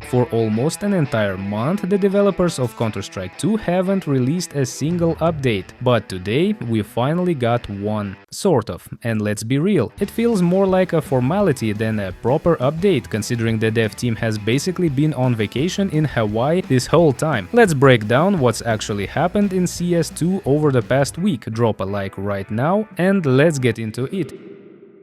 For almost an entire month, the developers of Counter-Strike 2 haven't released a single update, but today we finally got one. Sort of. And let's be real, it feels more like a formality than a proper update, considering the dev team has basically been on vacation in Hawaii this whole time. Let's break down what's actually happened in CS2 over the past week. Drop a like right now and let's get into it.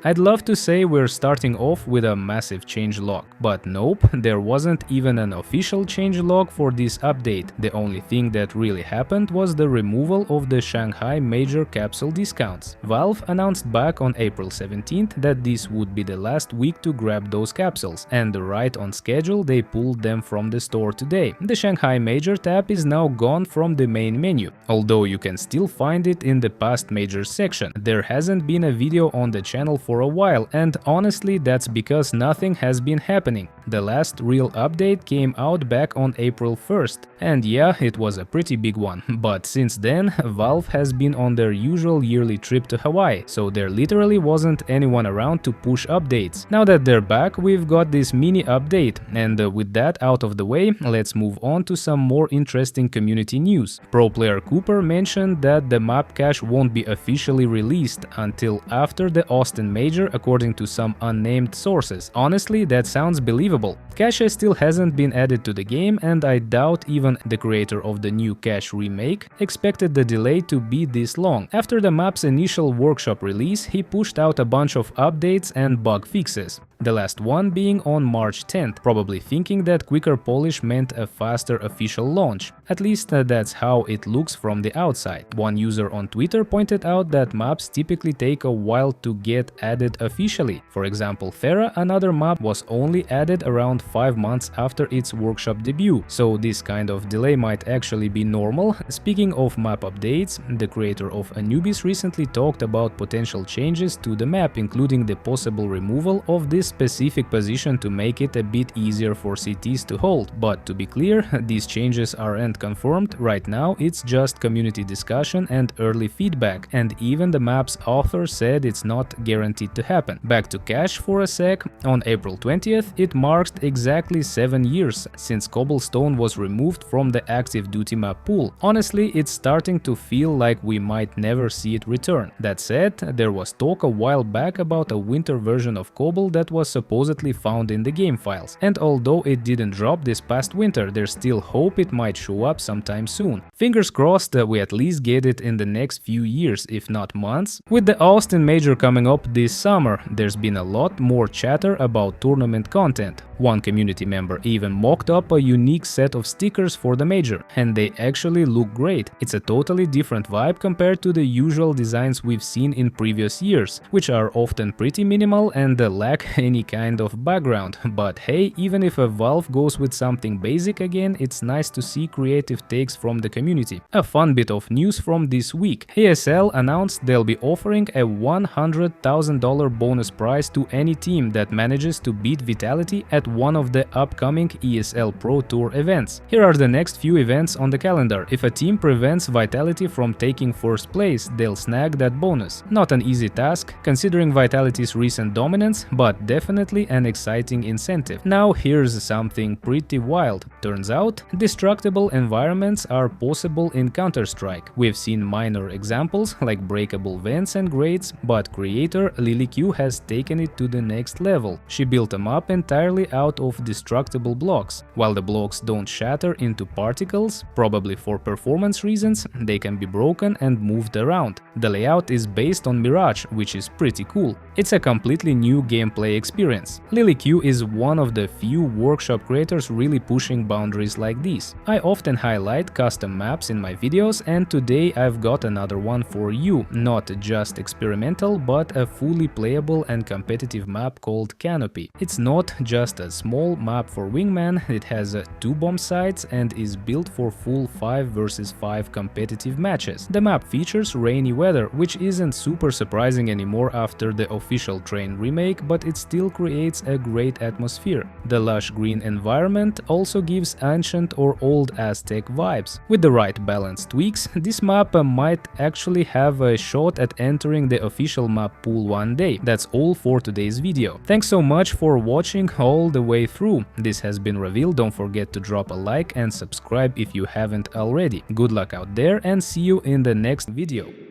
I'd love to say we're starting off with a massive changelog, but nope, there wasn't even an official changelog for this update. The only thing that really happened was the removal of the Shanghai major capsule discounts. Valve announced back on April 17th that this would be the last week to grab those capsules, and right on schedule they pulled them from the store today. The Shanghai major tab is now gone from the main menu, although you can still find it in the past majors section. There hasn't been a video on the channel for a while, and honestly that's because nothing has been happening. The last real update came out back on April 1st, and yeah, it was a pretty big one, but since then Valve has been on their usual yearly trip to Hawaii, so there literally wasn't anyone around to push updates. Now that they're back, we've got this mini update, and with that out of the way, let's move on to some more interesting community news. Pro player Cooper mentioned that the map cache won't be officially released until after the Austin Major, according to some unnamed sources. Honestly, that sounds believable. Cache still hasn't been added to the game, and I doubt even the creator of the new cache remake expected the delay to be this long. After the map's initial workshop release, he pushed out a bunch of updates and bug fixes. The last one being on March 10th, probably thinking that quicker polish meant a faster official launch. At least that's how it looks from the outside. One user on Twitter pointed out that maps typically take a while to get added officially. For example, Thera, another map, was only added around 5 months after its workshop debut, so this kind of delay might actually be normal. Speaking of map updates, the creator of Anubis recently talked about potential changes to the map, including the possible removal of this specific position to make it a bit easier for CTs to hold. But to be clear, these changes aren't confirmed right now, it's just community discussion and early feedback, and even the map's author said it's not guaranteed to happen. Back to cache for a sec. On April 20th, it marked exactly 7 years since Cobblestone was removed from the active duty map pool. Honestly, it's starting to feel like we might never see it return. That said, there was talk a while back about a winter version of Cobble that was supposedly found in the game files, and although it didn't drop this past winter, there's still hope it might show up sometime soon. Fingers crossed that we at least get it in the next few years, if not months. With the Austin Major coming up this summer, there's been a lot more chatter about tournament content. One community member even mocked up a unique set of stickers for the major, and they actually look great. It's a totally different vibe compared to the usual designs we've seen in previous years, which are often pretty minimal and lack any kind of background. But hey, even if a Valve goes with something basic again, it's nice to see creative takes from the community. A fun bit of news from this week. ESL announced they'll be offering a $100,000 bonus prize to any team that manages to beat Vitality at one of the upcoming ESL Pro Tour events. Here are the next few events on the calendar. If a team prevents Vitality from taking first place, they'll snag that bonus. Not an easy task, considering Vitality's recent dominance, but definitely an exciting incentive. Now here's something pretty wild. Turns out, destructible environments are possible in Counter-Strike. We've seen minor examples like breakable vents and grates, but creator LilyQ has taken it to the next level. She built a map entirely out of destructible blocks. While the blocks don't shatter into particles, probably for performance reasons, they can be broken and moved around. The layout is based on Mirage, which is pretty cool. It's a completely new gameplay experience. LilyQ is one of the few workshop creators really pushing boundaries like these. I often highlight custom maps in my videos, and today I've got another one for you. Not just experimental, but a fully playable and competitive map called Canopy. It's not just a small map for wingman, it has 2 bomb sites and is built for full 5 versus 5 competitive matches. The map features rainy weather, which isn't super surprising anymore after the official Train remake, but it still creates a great atmosphere. The lush green environment also gives ancient or old Aztec vibes. With the right balance tweaks, this map might actually have a shot at entering the official map pool fun day. That's all for today's video. Thanks so much for watching all the way through. This has been Reveal. Don't forget to drop a like and subscribe if you haven't already. Good luck out there and see you in the next video.